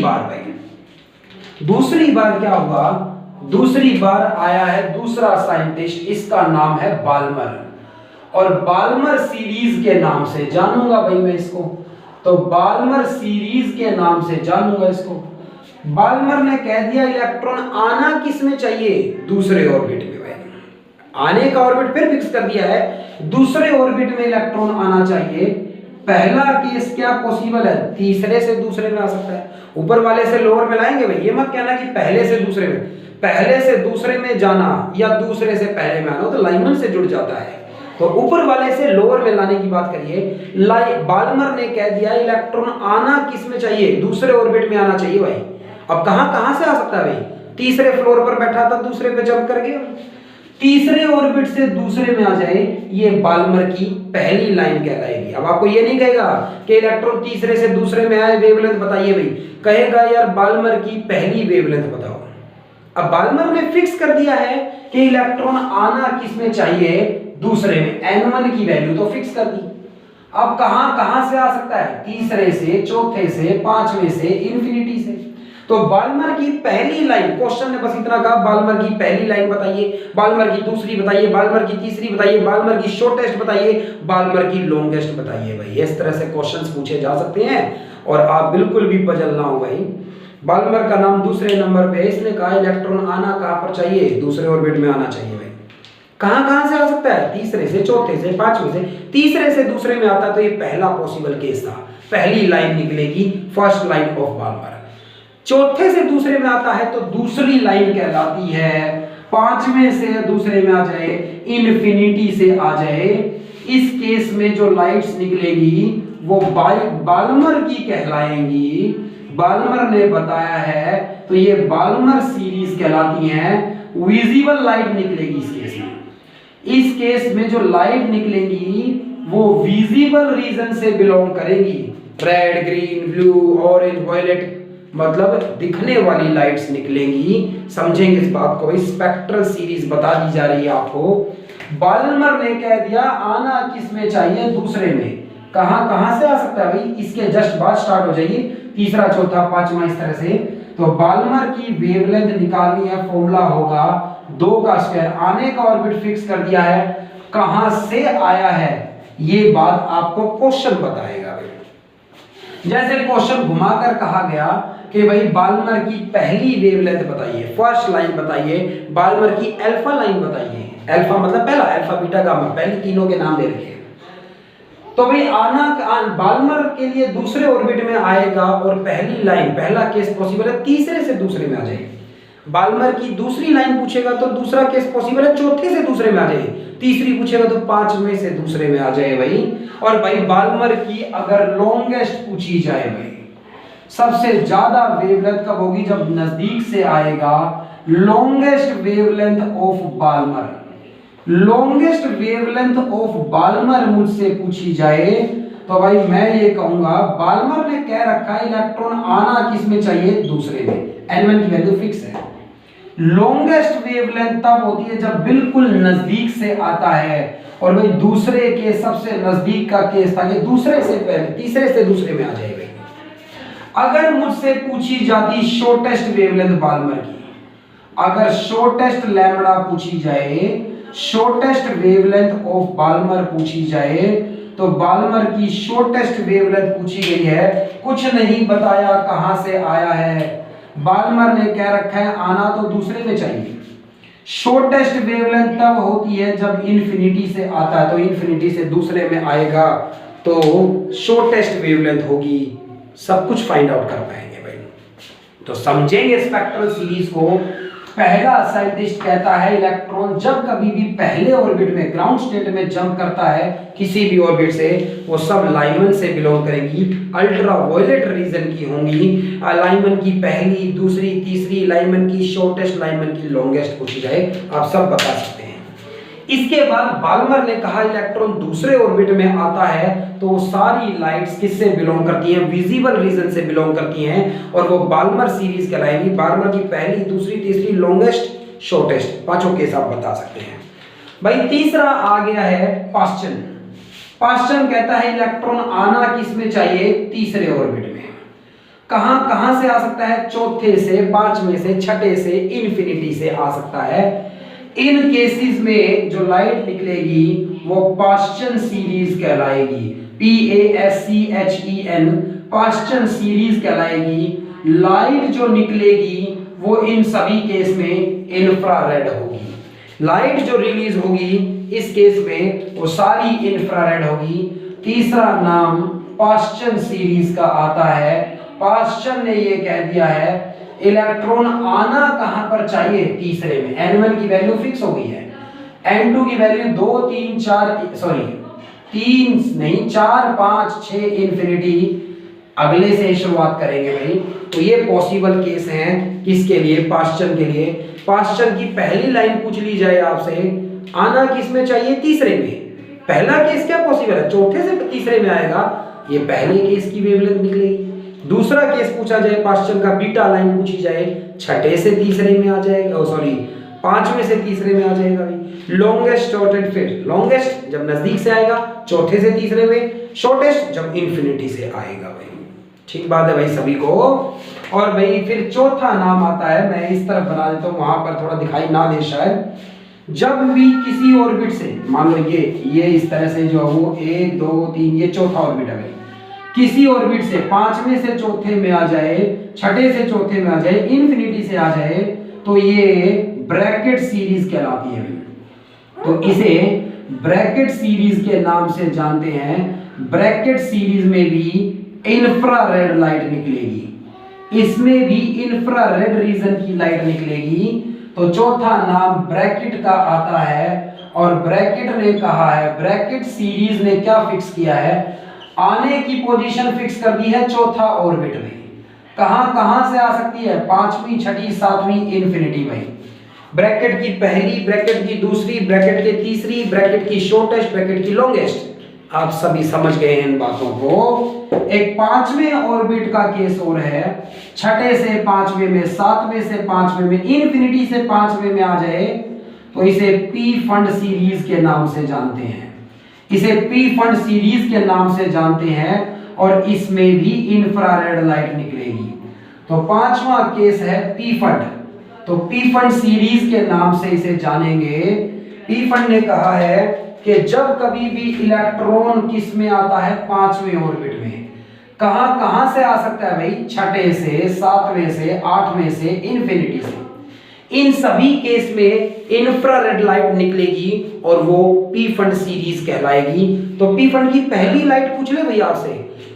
बार क्या हुआ, दूसरी बार आया है दूसरा साइंटिस्ट, इसका नाम है बाल्मर। और बाल्मर सीरीज के नाम से जानूंगा भाई मैं इसको, तो बाल्मर सीरीज के नाम से जानूंगा इसको। बाल्मर ने कह दिया इलेक्ट्रॉन आना किस में चाहिए, दूसरे ऑर्बिट में। आने का ऑर्बिट फिर फिक्स कर दिया है, दूसरे ऑर्बिट में इलेक्ट्रॉन आना चाहिए। पहला केस क्या पॉसिबल है, तीसरे से दूसरे में आ सकता है। ऊपर वाले से लोअर में लाएंगे भाई, ये मत कहना कि पहले से दूसरे में। पहले से दूसरे में जाना या दूसरे से पहले में आना तो लाइमन से जुड़ जाता है, तो ऊपर वाले से लोअर में लाने की बात करिए। बाल्मर ने कह दिया इलेक्ट्रॉन आना किस में चाहिए, दूसरे ऑर्बिट में आना चाहिए भाई। अब कहां से आ सकता है भाई, तीसरे फ्लोर पर बैठा था, दूसरे पे जंप कर गया, तीसरे ऑर्बिट से दूसरे में आ जाए, ये बाल्मर की पहली लाइन कहलाएगी। अब आपको ये नहीं कहेगा कि इलेक्ट्रॉन तीसरे से दूसरे में आए, वेवलेंथ बताइए भाई, कहेगा यार बाल्मर की पहली वेवलेंथ बताओ। अब बाल्मर ने फिक्स कर दिया है कि इलेक्ट्रॉन आना किस में चाहिए, दूसरे में। n1 की वैल्यू तो फिक्स कर दी। अब कहां से आ सकता है, तीसरे से, चौथे से, पांचवें से, इन्फिनिटी से। तो बाल्मर की पहली लाइन, क्वेश्चन ने बस इतना कहा बाल्मर की पहली लाइन बताइए, बाल्मर की दूसरी बताइए, बाल्मर की तीसरी बताइए, बाल्मर की शॉर्टेस्ट बताइए, बाल्मर की लॉन्गेस्ट बताइए भाई। इस तरह से क्वेश्चंस पूछे जा सकते हैं और आप बिल्कुल भी पजल ना हो भाई। बाल्मर का नाम दूसरे नंबर पे है, इसने कहा इलेक्ट्रॉन आना कहां पर चाहिए, दूसरे ऑर्बिट में आना चाहिए भाई। कहां से आ सकता है, तीसरे से, चौथे से, पांचवें से। तीसरे से दूसरे में आता है तो ये पहला पॉसिबल केस था, पहली लाइन निकलेगी, फर्स्ट लाइन ऑफ बाल्मर। चौथे से दूसरे में आता है तो दूसरी लाइन कहलाती है, पांचवें से दूसरे में आ जाए, इन्फिनिटी से आ जाए, इस केस में जो लाइट्स निकलेगी वो बाल्मर की कहलाएंगी। बाल्मर ने बताया है तो ये बाल्मर सीरीज कहलाती हैं। विजिबल लाइट निकलेगी इस केस में। इस केस में जो लाइट निकलेगी वो विजिबल रीजन से बिलोंग करेगी। Red, green, blue, orange, violet, मतलब दिखने वाली लाइट्स निकलेंगी। समझेंगे इस बात को भाई, स्पेक्ट्रल सीरीज बता दी जा रही है आपको। बाल्मर ने कह दिया आना किस में चाहिए, दूसरे में। कहां से आ सकता है भाई, इसके जस्ट बाद स्टार्ट हो जाइए, तीसरा, चौथा, पांचवा, इस तरह से। तो बाल्मर की वेवलेंथ निकालनी है, फॉर्मूला होगा 2 का स्क्वायर। आने का ऑर्बिट फिक्स कर दिया है, कहां से आया है ये बात आपको क्वेश्चन बताएगा भाई। जैसे क्वेश्चन घुमाकर कहा गया कि भाई बाल्मर की पहली वेवलेंथ बताइए, फर्स्ट लाइन बताइए, बाल्मर की अल्फा लाइन बताइए। अल्फा मतलब पहला, अल्फा, बीटा, गामा, पहली तीनों के नाम दे रखे हैं। तो भाई बाल्मर के लिए दूसरे ऑर्बिट में आएगा और पहली लाइन, पहला केस पॉसिबल है तीसरे से दूसरे में आ जाए। बाल्मर की दूसरी लाइन पूछेगा तो दूसरा केस पॉसिबल है चौथे से दूसरे में आ जाए। तीसरी पूछेगा तो पांचवें से दूसरे में आ जाए भाई। और भाई बाल्मर की अगर लॉन्गेस्ट पूछी जाए भाई, सबसे ज्यादा वेवलेंथ कब होगी, जब नजदीक से आएगा। Longest wavelength of Balmer, longest wavelength of Balmer मुझसे पूछी जाए तो भाई मैं ये कहूंगा, बाल्मर ने कह रखा है इलेक्ट्रॉन आना किस में चाहिए, दूसरे में। n1 की वैल्यू फिक्स है। लॉन्गेस्ट वेवलेंथ तब होती है जब बिल्कुल नजदीक से आता है। और भाई दूसरे के सबसे नजदीक का केस था कि दूसरे से पहले, तीसरे से दूसरे में आ जाए भाई। अगर मुझसे पूछी जाती शॉर्टेस्ट वेवलेंथ बाल्मर की, अगर शॉर्टेस्ट लैम्बडा पूछी जाए, शॉर्टेस्ट वेवलेंथ ऑफ बाल्मर पूछी जाए, तो बाल्मर की शॉर्टेस्ट वेवलेंथ पूछी गई है, कुछ नहीं बताया कहां से आया है। बाल्मर ने कह रखा है आना तो दूसरे में चाहिए। शॉर्टेस्ट वेवलेंथ तब होती है जब इन्फिनिटी से आता है, तो इन्फिनिटी से दूसरे में आएगा तो शॉर्टेस्ट वेवलेंथ होगी। सब कुछ फाइंड आउट कर पाएंगे भाई। तो समझेंगे स्पेक्ट्रल सीरीज को। पहला साइंटिस्ट कहता है इलेक्ट्रॉन जब कभी भी पहले ऑर्बिट में, ग्राउंड स्टेट में जंप करता है किसी भी ऑर्बिट से, वो सब लाइमन से बिलोंग करेगी, अल्ट्रा वायलेट रीजन की होंगी। लाइमन की पहली, दूसरी, तीसरी, लाइमन की शॉर्टेस्ट, लाइमन की लॉन्गेस्ट पूछी जाए, आप सब बता सकते हैं। इसके बाद बाल्मर ने कहा इलेक्ट्रॉन दूसरे ऑर्बिट में आता है तो सारी लाइट्स किससे बिलोंग करती हैं, विजिबल रीजन से बिलोंग करती हैं, और वो बाल्मर सीरीज कहलाएगी। बाल्मर की पहली, दूसरी, तीसरी, लॉन्गेस्ट, शॉर्टेस्ट, पांचों केस आप बता सकते हैं भाई। तीसरा आ गया है पास्चन। पास्चन कहता है इलेक्ट्रॉन आना किस में चाहिए, तीसरे ऑर्बिट में। कहां से आ सकता है, चौथे से, पांचवें से, छठे से, इन्फिनिटी से आ सकता है। इन केसेस में जो लाइट निकलेगी वो पास्चन सीरीज कहलाएगी, PASCHEN, पास्चन सीरीज कहलाएगी। लाइट जो निकलेगी वो इन सभी केस में इंफ्रारेड होगी। लाइट जो रिलीज होगी इस केस में वो सारी इंफ्रारेड होगी। तीसरा नाम पास्चन सीरीज का आता है। पास्चन ने ये कह दिया है इलेक्ट्रॉन आना कहां पर चाहिए, तीसरे में। n1 की वैल्यू फिक्स हो गई है, n2 की वैल्यू 2, 3, 4, 5, 6 इन्फिनिटी, अगले से शुरुआत करेंगे भाई। तो ये पॉसिबल केस हैं किसके लिए, पास्चन के लिए। पास्चन की पहली लाइन पूछ ली जाए आपसे, आना किस में चाहिए, तीसरे में। पहला केस क्या पॉसिबल है, चौथे से तीसरे में आएगा, ये पहले केस की वेवलेंथ निकलेगी। दूसरा केस पूछा जाए पास्चन का, बीटा लाइन पूछी जाए, छठे से तीसरे में आ जाएगा, पांचवें से तीसरे में आ जाएगा भाई। लॉन्गेस्ट, शॉर्टेस्ट, फिर लॉन्गेस्ट जब नजदीक से आएगा, चौथे से तीसरे में, शॉर्टेस्ट जब इन्फिनिटी से आएगा भाई। ठीक बात है भाई सभी को। और भाई फिर चौथा नाम आता है, मैं इस तरफ बना देता हूं, वहां पर थोड़ा दिखाई ना दे शायद। जब भी किसी ऑर्बिट से, मान लो ये इस तरह से जो वो 1, 2, 3, ये चौथा ऑर्बिट है भाई, किसी ऑर्बिट से पांचवें से चौथे में आ जाए, छठे से चौथे में आ जाए, इन्फिनिटी से आ जाए, तो ये ब्रैकेट सीरीज कहलाती है। तो इसे ब्रैकेट सीरीज के नाम से जानते हैं। ब्रैकेट सीरीज में भी इंफ्रारेड लाइट निकलेगी, इसमें भी इंफ्रारेड रीजन की लाइट निकलेगी। तो चौथा नाम ब्रैकेट का आता है। और ब्रैकेट ने कहा है, ब्रैकेट सीरीज ने क्या फिक्स किया है, आने की पोजीशन फिक्स कर दी है चौथा ऑर्बिट में। कहां से आ सकती है, पांचवी, छठी, सातवीं, इन्फिनिटी भाई। ब्रैकेट की पहली, ब्रैकेट की दूसरी, ब्रैकेट की तीसरी, ब्रैकेट की शॉर्टेस्ट, ब्रैकेट की लॉन्गेस्ट, आप सभी समझ गए हैं इन बातों को। एक 5वें ऑर्बिट का केस और है, 6ठे से 5वें में, 7वें से 5वें में, इनफिनिटी से 5वें में आ जाए तो इसे पी फंड सीरीज के नाम से जानते हैं। इसे पी फंड सीरीज के नाम से जानते हैं और इसमें भी इंफ्रारेड लाइट निकलेगी। तो 5वां केस है पी फंड, तो पी फंड सीरीज के नाम से इसे जानेंगे। पी फंड ने कहा है कि जब कभी भी इलेक्ट्रॉन किस में आता है, 5वें ऑर्बिट में, कहां कहां से आ सकता है भाई, 6ठे से, 7वें से, 8वें से, इनफिनिटी से, इन सभी केस में इंफ्रारेड लाइट निकलेगी और वो पी फंड सीरीज कहलाएगी। तो पी फंड की पहली लाइट पूछ ले भैया आपसे,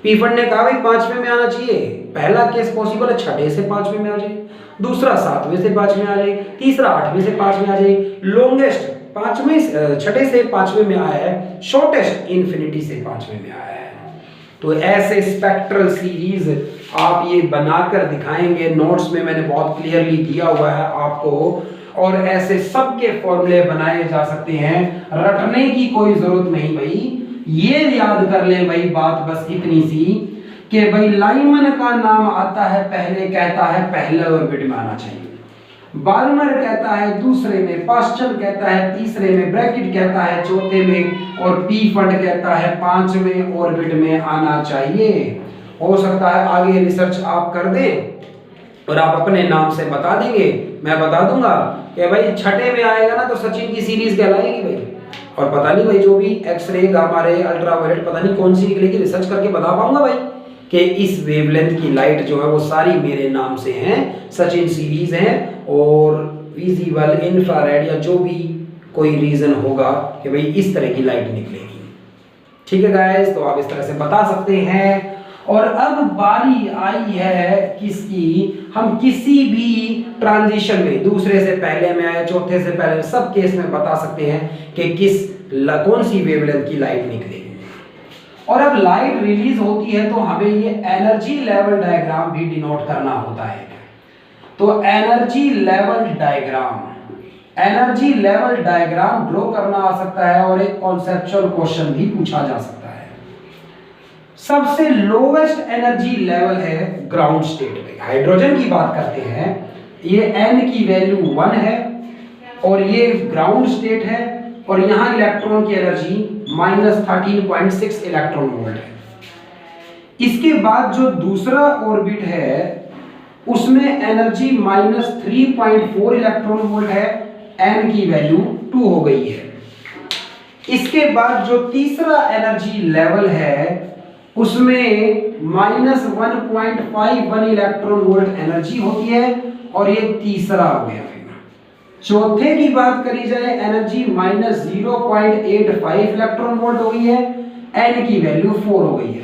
पी फंड ने कहा भाई 5वें में आना चाहिए, पहला केस पॉसिबल है 6ठे से 5वें में आ जाए, दूसरा 7वें से 5वें आ जाए, तीसरा 8वें से 5वें आ जाए, लॉन्गेस्ट 6ठे से 5वें में आया है, शॉर्टेस्ट इनफिनिटी से 5वें में आया है। तो ऐसे स्पेक्ट्रल सीरीज आप ये बनाकर दिखाएंगे, नोट्स में मैंने बहुत क्लियरली दिया हुआ है आपको, और ऐसे सबके फॉर्मूले बनाए जा सकते हैं, रटने की कोई जरूरत नहीं भाई। ये याद कर ले भाई बात बस इतनी सी कि भाई लाइमन का नाम आता है पहले, कहता है पहले ऑर्बिट में आना चाहिए, बाल्मर कहता है दूसरे में, पास्चल कहता है तीसरे में, ब्रैकेट कहता है चौथे में, और पी फंड कहता है 5वें ऑर्बिट में आना चाहिए। हो सकता है आगे रिसर्च आप कर दें और आप अपने नाम से बता देंगे, मैं बता दूंगा कि भाई 6ठे में आएगा ना तो सचिन की सीरीज कहलाएगी भाई, और पता नहीं भाई जो भी एक्सरे, गामा रे, अल्ट्रावायलेट, पता नहीं कौन सी निकलेगी, रिसर्च करके बता पाऊंगा भाई कि इस वेवलेंथ की लाइट जो है वो सारी मेरे नाम से हैं, सचिन सीरीज हैं, और विजिबल, इंफ्रारेड या जो भी कोई रीजन होगा कि भाई इस तरह की लाइट निकलेगी। ठीक है गाइस, तो आप इस तरह से बता सकते हैं। और अब बारी आई है किसकी, हम किसी भी ट्रांजिशन में, दूसरे से पहले में आए, चौथे से पहले, सब केस में बता सकते हैं कि कौन सी वेवलेंथ की लाइट निकलेगी। और अब लाइट रिलीज होती है तो हमें ये एनर्जी लेवल डायग्राम भी डिनोट करना होता है। तो एनर्जी लेवल डायग्राम ड्रॉ करना आ सकता है और एक कॉन्सेप्चुअल क्वेश्चन भी पूछा जा सकता है। सबसे लोवेस्ट एनर्जी लेवल है ग्राउंड स्टेट में, हाइड्रोजन की बात करते हैं, ये n की वैल्यू 1 है और ये ग्राउंड स्टेट है, और यहां इलेक्ट्रॉन की एनर्जी -13.6 इलेक्ट्रॉन वोल्ट है। इसके बाद जो दूसरा ऑर्बिट है उसमें एनर्जी -3.4 इलेक्ट्रॉन वोल्ट है, n की वैल्यू 2 हो गई है। इसके बाद जो तीसरा एनर्जी लेवल है उसमें -1.51 इलेक्ट्रॉन वोल्ट एनर्जी होती है और ये तीसरा हो गया। चौथे की बात करी जाए एनर्जी -0.85 इलेक्ट्रॉन वोल्ट हो गई है, n की वैल्यू 4 हो गई है।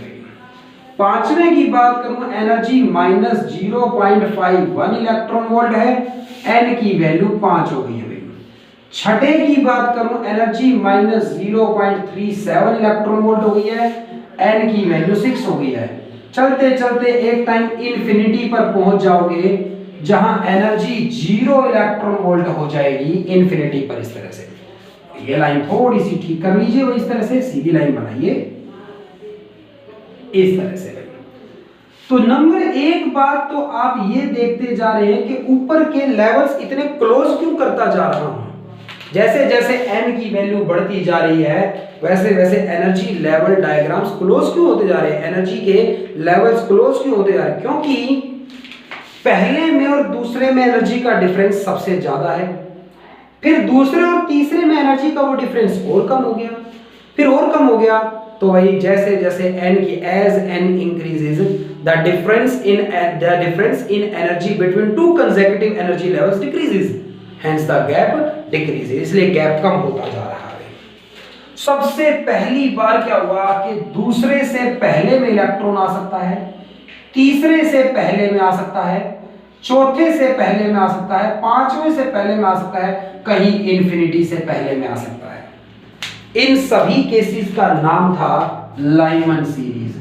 पांचवें की बात करूं एनर्जी -0.51 इलेक्ट्रॉन वोल्ट है, n की वैल्यू 5 हो गई है। छठे की बात करूं एनर्जी -0.37 इलेक्ट्रॉन वोल्ट हो गई है, n की वैल्यू 6 हो गई है। चलते चलते एक टाइम इन्फिनिटी पर पहुंच जाओगे जहां एनर्जी 0 इलेक्ट्रॉन वोल्ट हो जाएगी इन्फिनिटी पर। इस तरह से ये लाइन थोड़ी सी ठीक कर लीजिए, वो इस तरह से सीधी लाइन बनाइए इस तरह से। तो नंबर एक बात तो आप ये देखते जा रहे हैं कि ऊपर के लेवल्स इतने क्लोज क्यों करता जा रहा हूं। जैसे जैसे n की वैल्यू बढ़ती जा रही है वैसे वैसे एनर्जी लेवल डायग्राम्स क्लोज क्यों होते जा रहे हैं, एनर्जी के लेवल्स क्लोज क्यों होते जा रहे हैं, क्योंकि पहले में और दूसरे में एनर्जी का डिफरेंस सबसे ज्यादा है, फिर दूसरे और तीसरे में एनर्जी का वो डिफरेंस और कम हो गया, फिर और कम हो गया। तो वही जैसे जैसे n की as n increases the difference in energy between two consecutive energy levels decreases, hence the gap decreases, इसलिए गैप कम होता जा रहा है। सबसे पहली बार क्या हुआ कि दूसरे से पहले में इलेक्ट्रॉन आ सकता है, तीसरे से पहले में आ सकता है, चौथे से पहले में आ सकता है, पांचवें से पहले में आ सकता है, कहीं इन्फिनिटी से पहले में आ सकता है। इन सभी केसेस का नाम था लाइमन सीरीज।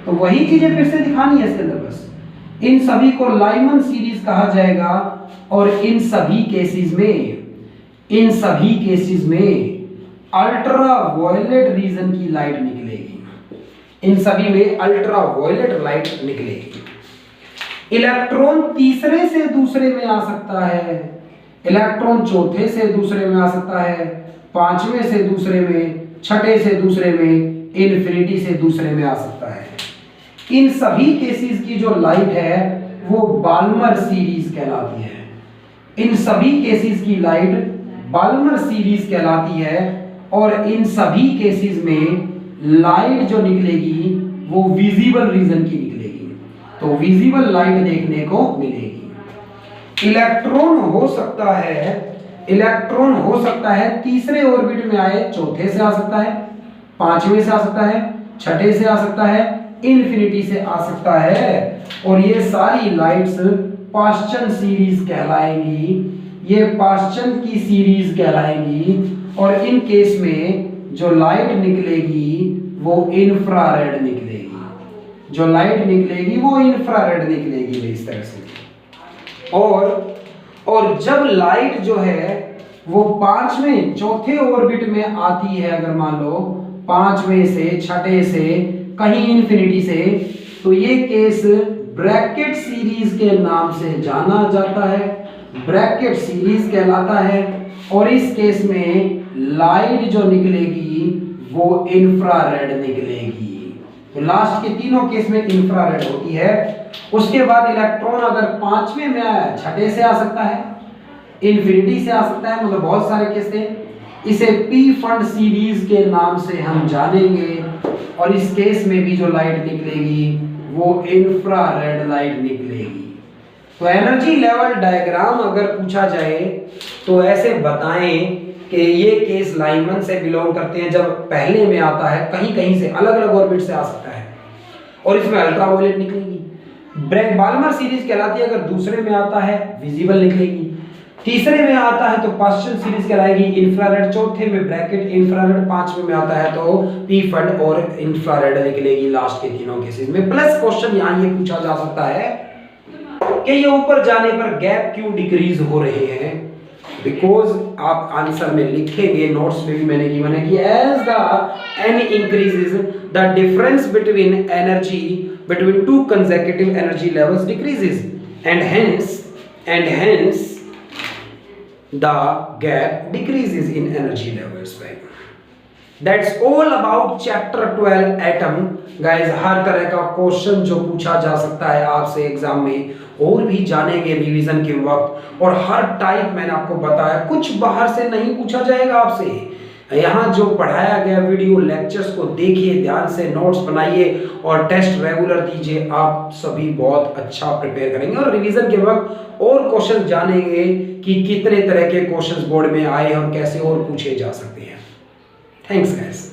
तो वही चीजें फिर से दिखानी है इसके अंदर, बस इन सभी को लाइमन सीरीज कहा जाएगा। और इन सभी केसेस में अल्ट्रा वायलेट रीजन की लाइट निकलेगी। इन सभी में अल्ट्रा वायलेट लाइट निकलेगी। इलेक्ट्रॉन तीसरे से दूसरे में आ सकता है, इलेक्ट्रॉन चौथे से दूसरे में आ सकता है, पांचवें से दूसरे में, छठे से दूसरे में, इन्फिनिटी से दूसरे में आ सकता है। इन सभी केसेस की जो लाइट है वो बाल्मर सीरीज कहलाती है। इन सभी केसेस की लाइट बाल्मर सीरीज कहलाती है और इन सभी केसेस में लाइट जो निकलेगी वो विजिबल रीजन की निकलेगी, तो विजिबल लाइट देखने को मिलेगी। इलेक्ट्रॉन हो सकता है तीसरे ऑर्बिट में आए, चौथे से आ सकता है, पांचवें से आ सकता है, छठे से आ सकता है, इन्फिनिटी से आ सकता है। और ये सारी लाइट्स पाश्चन सीरीज कहलाएंगी, ये पाश्चन की सीरीज कहलाएंगी। और इन केस में जो लाइट निकलेगी वो इंफ्रारेड निकलेगी, जो लाइट निकलेगी वो इंफ्रारेड निकलेगी इस तरह से। और जब लाइट जो है वो पांचवें चौथे ऑर्बिट में आती है, अगर मान लो पांचवें से, छठे से, कहीं इन्फिनिटी से, तो ये केस ब्रैकेट सीरीज के नाम से जाना जाता है, ब्रैकेट सीरीज कहलाता है। और इस केस में लाइट जो निकलेगी वो इंफ्रारेड निकलेगी। तो लास्ट के तीनों केस में इंफ्रारेड होती है। उसके बाद इलेक्ट्रॉन अगर पांचवें में आया, छठे से आ सकता है, इन्फिनिटी से आ सकता है, मतलब बहुत सारे केस थे। इसे पी फंड सीरीज के नाम से हम जानेंगे। और इस केस में भी जो लाइट निकलेगी वो इंफ्रारेड लाइट निकलेगी। तो एनर्जी लेवल डायग्राम अगर पूछा जाए तो ऐसे बताएं कि ये केस लाइमन से बिलोंग करते हैं, जब पहले में आता है, कहीं कहीं से अलग अलग ऑर्बिट से आ सकता है और इसमें अल्ट्रावायलेट निकलेगी। बाल्मर सीरीज कहलाती है, अगर दूसरे में आता है विजिबल निकलेगी, तीसरे में आता है तो पाश्चन सीरीज कहलाएगी, इंफ्रारेड, चौथे में ब्रैकेट इंफ्रारेड, पांचवें में आता है तो पी फंड और इंफ्रारेड निकलेगी लास्ट के तीनों केसेस में। प्लस क्वेश्चन यहाँ ये पूछा जा सकता है कि ये ऊपर जाने पर गैप क्यों डिक्रीज हो रहे हैं, बिकॉज आप आंसर में लिखेंगे, नोट्स में भी मैंने गिवन है कि as the N increases the difference between energy between two consecutive energy levels decreases and hence the gap decreases in energy levels by. That's all about chapter 12 atom guys। हर तरह का question जो पूछा जा सकता है आपसे एग्जाम में और भी जानेंगे रिवीजन के वक्त। और हर टाइप मैंने आपको बताया, कुछ बाहर से नहीं पूछा जाएगा आपसे। यहाँ जो पढ़ाया गया वीडियो लेक्चर्स को देखिए ध्यान से, नोट्स बनाइए और टेस्ट रेगुलर दीजिए, आप सभी बहुत अच्छा प्रिपेयर करेंगे। और रिवीजन के वक्त और क्वेश्चन जानेंगे कि कितने तरह के क्वेश्चंस बोर्ड में आए और कैसे और पूछे जा सकते हैं। Thanks guys.